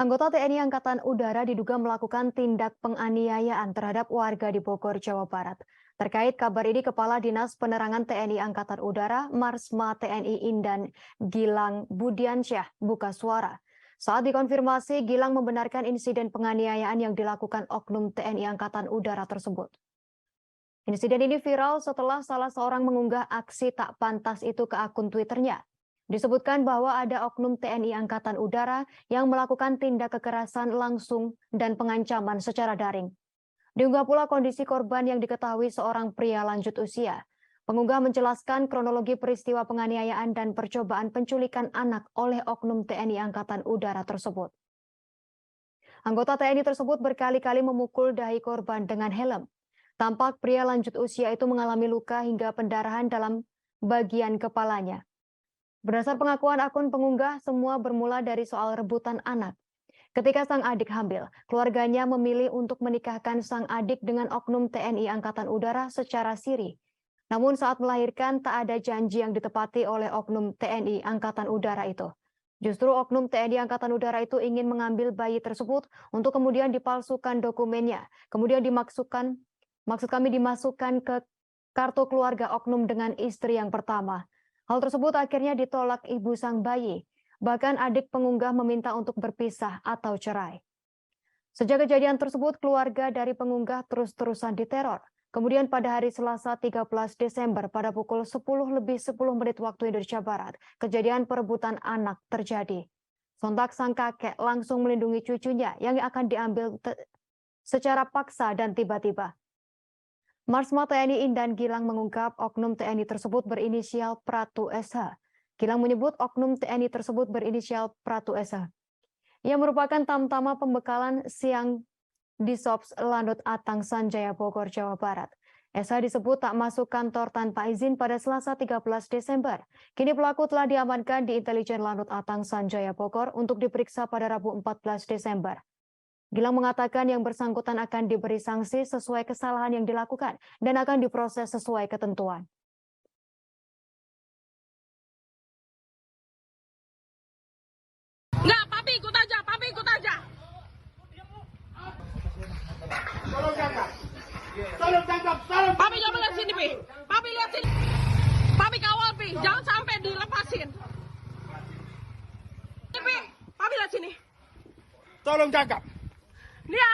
Anggota TNI Angkatan Udara diduga melakukan tindak penganiayaan terhadap warga di Bogor, Jawa Barat. Terkait kabar ini, Kepala Dinas Penerangan TNI Angkatan Udara, Marsma TNI Indan Gilang Budiansyah buka suara. Saat dikonfirmasi, Gilang membenarkan insiden penganiayaan yang dilakukan oknum TNI Angkatan Udara tersebut. Insiden ini viral setelah salah seorang mengunggah aksi tak pantas itu ke akun Twitternya. Disebutkan bahwa ada oknum TNI Angkatan Udara yang melakukan tindak kekerasan langsung dan pengancaman secara daring. Diunggah pula kondisi korban yang diketahui seorang pria lanjut usia. Pengunggah menjelaskan kronologi peristiwa penganiayaan dan percobaan penculikan anak oleh oknum TNI Angkatan Udara tersebut. Anggota TNI tersebut berkali-kali memukul dahi korban dengan helm. Tampak pria lanjut usia itu mengalami luka hingga pendarahan dalam bagian kepalanya. Berdasar pengakuan akun pengunggah, semua bermula dari soal rebutan anak. Ketika sang adik hamil, keluarganya memilih untuk menikahkan sang adik dengan oknum TNI Angkatan Udara secara siri. Namun saat melahirkan tak ada janji yang ditepati oleh oknum TNI Angkatan Udara itu. Justru oknum TNI Angkatan Udara itu ingin mengambil bayi tersebut untuk kemudian dipalsukan dokumennya. Kemudian dimasukkan ke kartu keluarga oknum dengan istri yang pertama. Hal tersebut akhirnya ditolak ibu sang bayi. Bahkan adik pengunggah meminta untuk berpisah atau cerai. Sejak kejadian tersebut, keluarga dari pengunggah terus-terusan diteror. Kemudian pada hari Selasa 13 Desember pada pukul 10:10 waktu Indonesia Barat, kejadian perebutan anak terjadi. Sontak sang kakek langsung melindungi cucunya yang akan diambil secara paksa dan tiba-tiba. Marsma TNI Indan Gilang mengungkap oknum TNI tersebut berinisial Pratu SH. Gilang menyebut oknum TNI tersebut berinisial Pratu SH. Ia merupakan tamtama pembekalan siang di Sops Lanut Atang Sanjaya Bogor, Jawa Barat. SH disebut tak masuk kantor tanpa izin pada Selasa 13 Desember. Kini pelaku telah diamankan di Intelijen Lanut Atang Sanjaya Bogor untuk diperiksa pada Rabu 14 Desember. Gilang mengatakan yang bersangkutan akan diberi sanksi sesuai kesalahan yang dilakukan dan akan diproses sesuai ketentuan. Enggak, papi ikut aja. Tolong tangkap. Papi coba lihat sini, Pi. Papi lihat sini. Papi kawal, Pi. Jangan sampai dilepasin. Pi, papi lihat sini. Tolong tangkap. Dia.